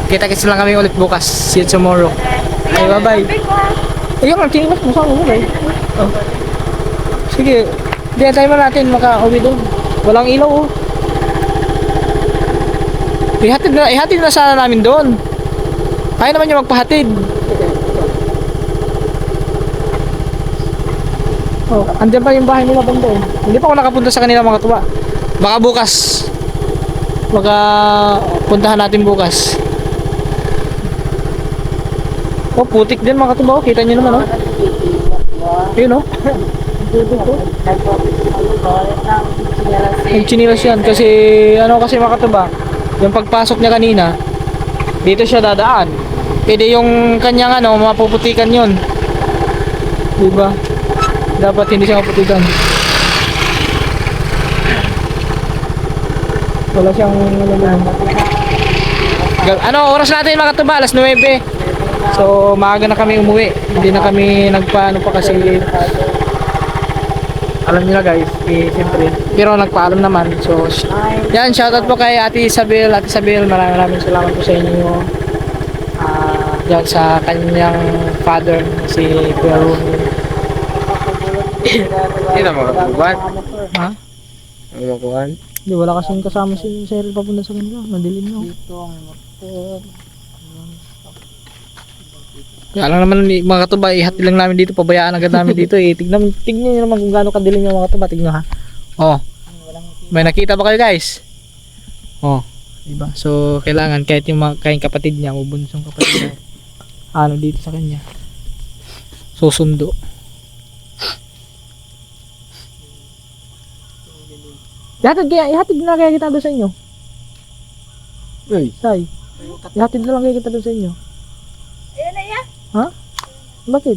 Kita-kits lang kami ulit bukas. See you tomorrow. Ay, bye-bye. Ayun, ang tinimas mo sa mo, bye. Oh. Sige, tayo mo natin maka-uwi doon. Walang ilaw, oh. Ihatid na sana namin doon. Kaya naman yung magpahatid. Oh, andyan pa yung bahay nila bang doon. Hindi pa ako nakapunta sa kanila mga tuwa. Baka bukas. Baka puntahan natin bukas. Oh, putik din mga tuwa. Kita nyo naman, oh. Yun, oh. Nagchinilas yan kasi kasi mga katuba, yung pagpasok niya kanina dito siya dadaan, pwede yung kanyang mapuputikan yun, diba? Dapat hindi siya maputikan. Wala siyang oras natin mga katuba? Alas 9. So maaga na kami umuwi, hindi na kami nagpaano pa kasi alam nila guys, siyempre. Pero nagpaalam naman. So, yan, shoutout po kay Ate Isabel. Ate Isabel, maraming salamat po sa inyo. Yan sa kanyang father, si Kuya Rumi. Hindi mo makukuhan. Ha? Ang makukuhan. Hindi, wala kasing kasama si Cyril papunta sa kanila. Madilim na. Kaya lang naman mga katuba, ihati lang namin dito, pabayaan agad namin dito eh. Tignan niyo naman kung gaano kadilim yung mga katuba, tignan ha. Oh. May nakita ba kayo guys? Oh, diba? So kailangan kahit yung mga kayong kapatid niya, bubunsong kapatid niya, dito sa kanya. Susundo. Ihatid na kaya kita doon sa inyo. Uy. Say. Ihatid na lang kaya kita doon sa inyo. Ayan na yan. Ha? Bakit?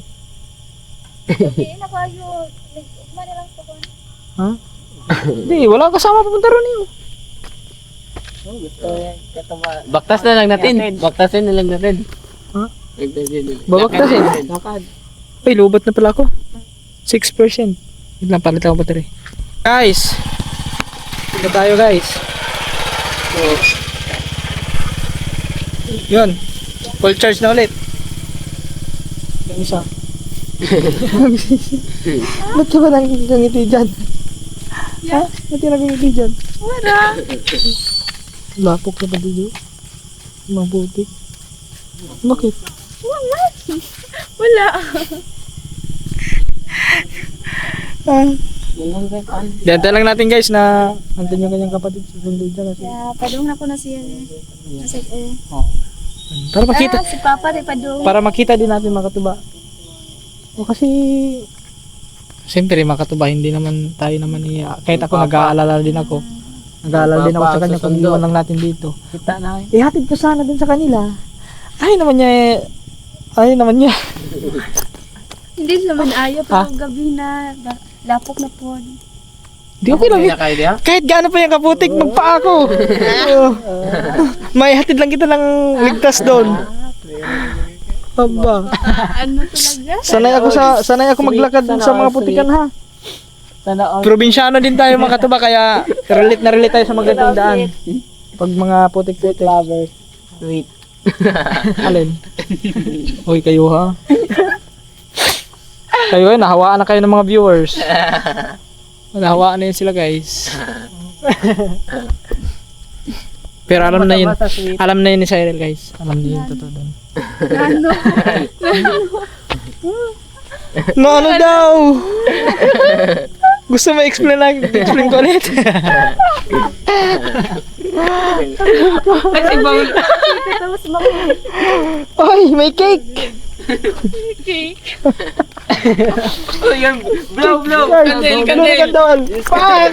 Hindi na kayo. Nagman na lang sa kuwan. Ha? Hindi, wala kasama papunta ron yun. Baktas na lang natin. Baktasin na lang natin. Ha? Baktasin. Babaktasin. Ay, lubot na pala ako. 6%. Wait lang, palit ako battery. Guys! Ito tayo guys. So, yun. Full charge na ulit. Yung isa. Ba't ka ba nangingiti dyan? Ha? Ba't ka nangingiti dyan? Wala. Lapok na ba dito? Mabuti. Bakit? Wala. Diyan lang natin guys na andun yung kanyang kapatid. Susundo dyan kasi. Yeah, padung na ko na siya. Kasi Para makita. si Papa rin padung. Para makita din natin mga katuba. O kasi siyempre mga katuba, hindi naman tayo naman kahit ako nag-aalala din ako. Nag-aalala din ako sa kanya kung iwan lang natin dito. Kita na. Ihatid ko sana din sa kanila. Ay naman niya. Hindi naman ayaw pero gabi na lapok na po. Di okay lang. Hindi na kayo diya? Kahit gaano pa yung kaputik, magpa ako. May hatid lang kita ng ligtas doon. Aba. Ano talaga? Sanay ako maglakad sa mga putikan ha. Sana all. Probinsyano din tayo mga katuba kaya relate na relate tayo sa mga ganitong daan. Pag mga putik-putik. Lovers. Sweet. Alin? Uy kayo ha. Kayo nahawaan na kayo ng mga viewers. Nahawaan na yun sila guys. Pero alam na yun. Alam na yun ni Cyril guys. Alam niya yung totoo doon. No, ano daw? Gusto mo explain ko ulit? Ay, may cake! Blow! Kandel! Fuck!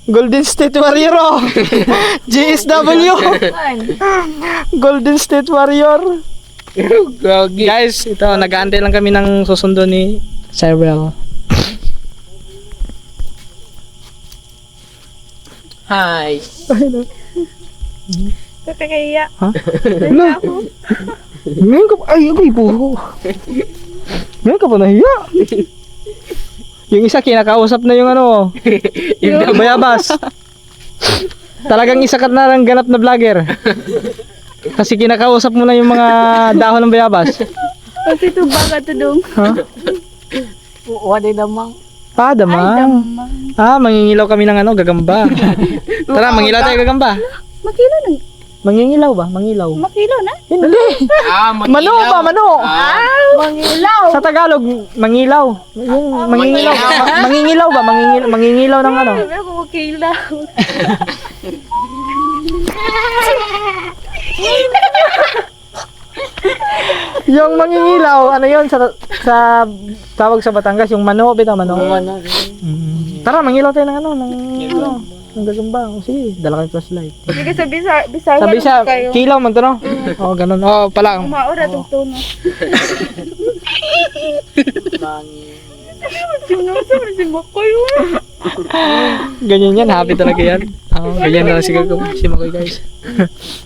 Golden State Warrior oh! GSW! Golden State Warrior! Guys, ito, nag-aantay lang kami ng susundo ni Cyril. Hi! Kakaya. Ha? Wala. Ngayon ka pa, ay, agoy po. Ngayon ka pa nahiya. Yung isa kinakausap na yung ano, yung bayabas. Talagang isa ka na lang ganap na vlogger. Kasi kinakausap mo na yung mga dahon ng bayabas. Kasi ito baga to dong. Ha? Wala namang. Ah, damang. Ah, mangingilaw kami ng ano, gagamba. Tara, mangilaw tayo gagamba. Makilo na. Mangingilaw ba? Mangilaw. Makilo na. Hindi. Mano ba? Mano. Mangilaw. Sa Tagalog, mangilaw. Yung mangingilaw. Mangingilaw ba? Mangingilaw ng ano? Sabi ko makilo. Yung mangingilaw, ano yun sa tawag sa Batangas, yung mano, bitaw mano. Tara, mangilaw tayo ng ano, ng gagamba. O sige, dala kayo flashlight. Sige sa Bisaya. Sabi siya, kilaw man to no? Oo, ganun. Oo, pala. Maura tong tono. Si Makoy. Ganyan yan, happy talaga yan. Ganyan na lang si Makoy guys.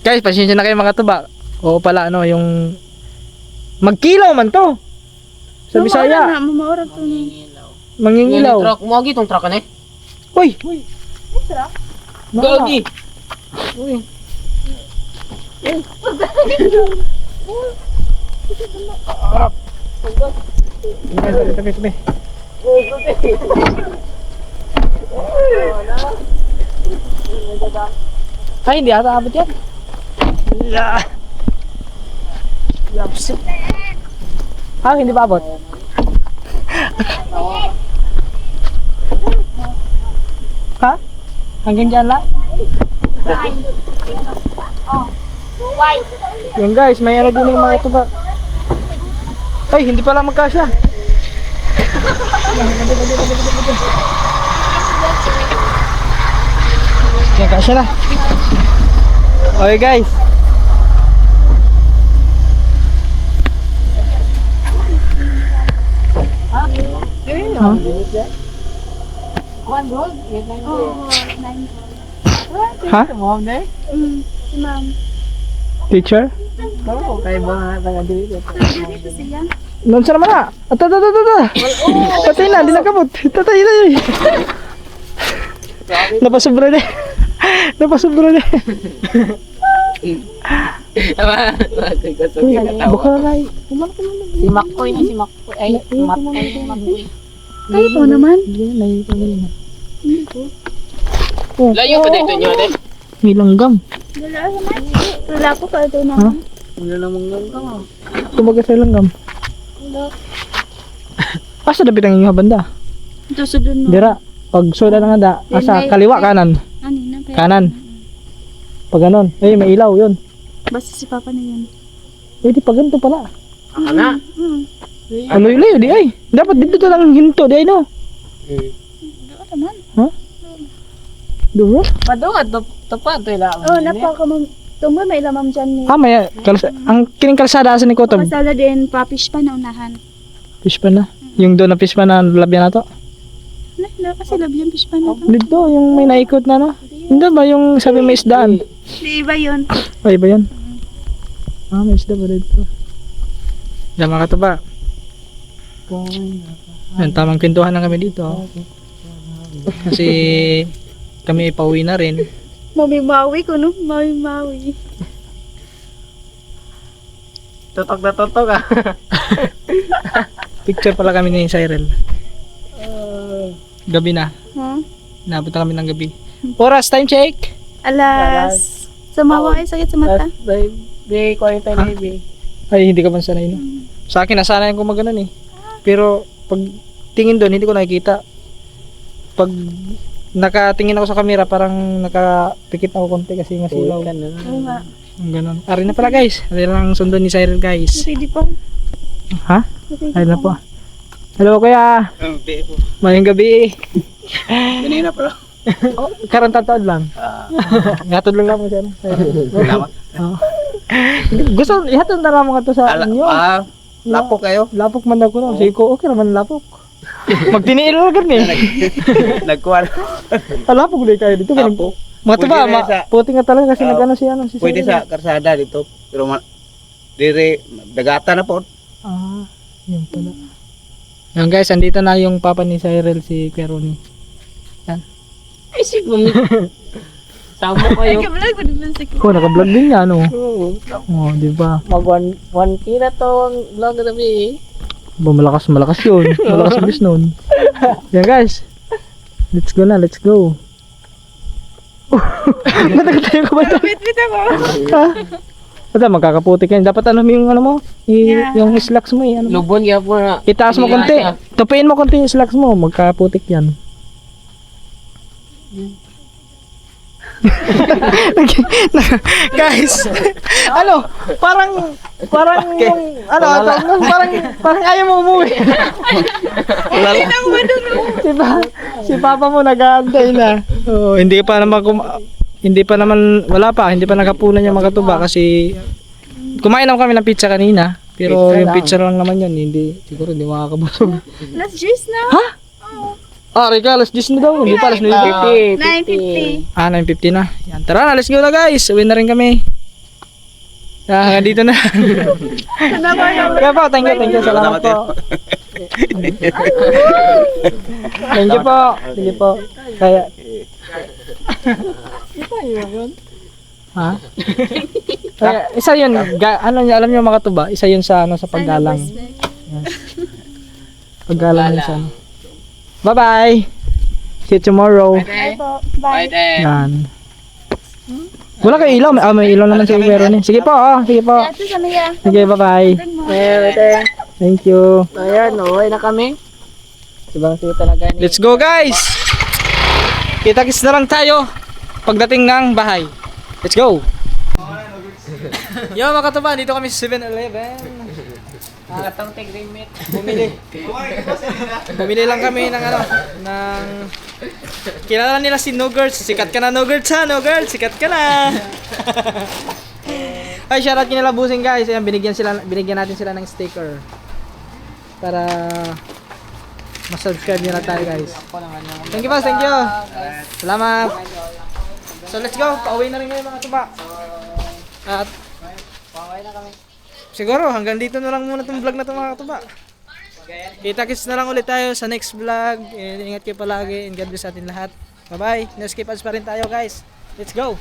Guys, pasensya na kayo mga tuba. Oo pala, ano, yung magkilaw man to. Sa Bisaya. Maura to. Mangingilaw. Truck mo agi tong truck na eh. Uy! Gogi. Tabi. Ay, hindi ata abot yan. Yapsit. Ah, hindi ba abot? Ha? Hanggang dyan lang? Yung guys, may ano din yung mga tuba. Ay, hindi pala magkasya. Yan, kasya na. Okay guys. Ha? Si Ma'am. Teacher? Kaya ba nga dito? Dito siya. Nonsa naman na. Ata. Patay na, di nakabot. Tatay. Napasubra na. Bukaray. Si Makoy na si Makoy. Ay, Matay si Makoy. Kayo po naman. Layo pa dito nyo, ate. May langgam. Wala po kayo doon naman. Kumbaga sa langgam. Asa dapat ang inyong banda? Ito sa doon mo. Dira. Pag soda na nga da. Asa kaliwa kanan. Ano na kaya? Kanan. Pag ganon. Ay, may ilaw yun. Basta si Papa na yun. Pwede pag ganito pala. Aka na. Ano yung layo di ay? Dapat dito lang hinto di ay no? Doon naman. Duro? Padungat, tapat. Oh, napaka ma'am. Tumboy may lamam dyan ni. Ah, may ang kining kalsada asa ni Kotob. Pasala din, papish pa na unahan. Fish pa na. Yung doon na fish pa na labyan na to. Wala kasi labyan fish pa na. Dito, yung may naikot na no? Hindi ba yung sabi may isdaan? Di ba yun? Ay ba yun? Ah, may isda ba dito? Yan mga katuba. Yan, tamang kwentuhan na kami dito. Kasi kami ipauwi na rin. Mamimawi ko no? Mamimawi. Tutok na tutok ah. Picture pala kami ni Cyril. Gabi na. Ha? Napunta kami ng gabi. Oras, time check! Alas. Sumawa ay sakit sa mata. Di ko yung telebi. Ay, hindi ka man sanay no? Sa akin, nasanayan ko maganon eh. Pero pag tingin doon, hindi ko nakikita. Pag nakatingin ako sa camera, parang nakapikit ako konti kasi masilaw. Oo nga. Ganon. Ari na pala guys. Ari lang sundo ni Cyril guys. Pwede pa. Ha? Ay na po. Hello kuya. Mayong gabi. Ganina pa. Karon tatawad lang. Ngatod lang mo siya. Salamat. Gusto ihatod na lang mga to sa inyo. Lapo kayo. Lapok man ako no. Sige ko okay naman lapok. Magtiniil lang gani. Nagkuhan. Lapok di kayo dito. Lapok. Mga to ba, Pwede rin sa- puti nga talaga kasi nagano si Pwede Cyril. sa karsada dito. Pero dire dagata na po. Ah, yun pala. Yan guys, andito na yung papa ni Cyril, si Kuya Ronnie. Ay, siguro. Tama kayo. Kabalag ko din sa Oh, naka-vlog din niya, no? Oh, di ba? Mag 1K na to ang vlog na tabi. Ba, malakas yun. Malakas bis nun. Yan guys. Let's go na, let's go. Matagal tayo ka ba? Bit ako. Ha? Basta magkakaputik yan. Dapat ano mo yung ano mo? Yung slacks mo ano mo? Lubon kaya po na. Itaas mo konti. Tupiin mo konti yung slacks mo. Magkakaputik yan. Guys, ano? Parang yung ano, parang ayaw mo umuwi. Si Papa mo nag-aantay na. Oh, hindi pa naman wala pa, hindi pa nakapunan yung mga tuba kasi kumain naman kami ng pizza kanina. Pero yung pizza lang naman yun, siguro hindi makakabusog. Last juice na. Ha? Ah, regalos 10 na daw, hindi pa alas 9:50. 9:50. Ah, 9:50 na. Yan, tara na, let's go na guys. Uwi na rin kami. Hanggang dito na. Kaya po, thank you. Salamat po. Thank you po. Sige po. Kaya. Ha? Kaya, isa yun. Alam niyo mga tuba, isa yun sa sa paggalang. Yes. Paggalang yun sa ano. Bye-bye. See you tomorrow. Bye po. Bye. Yan. Wala kayo ilaw. May ilaw naman sa Kuya Ronnie. Sige po, sige po. Ate sa Maya. Sige, bye-bye. Thank you. Ayan, okay na kami. Ibang siya talaga ni. Let's go guys! Kita-kits na lang tayo pagdating ng bahay. Let's go! Yo mga katuba, dito kami sa 7-Eleven. Katong tigrimit. Bumili lang kami ng kilala nila si No Girls. Sikat ka na No Girls ha, No Girls, sikat ka na. Ay, shoutout nila busing guys. Ayan, binigyan natin sila ng sticker. Para ma-subscribe nyo na tayo guys. Thank you boss, thank you. Salamat. So let's go, pauwi na rin ngayon mga tuba. At pauwi na kami. Siguro hanggang dito na lang muna itong vlog na ito mga tuba. Kita-kits na lang ulit tayo sa next vlog. Ingat kayo palagi and God bless atin lahat. Bye bye. No skip ads pa rin tayo guys. Let's go.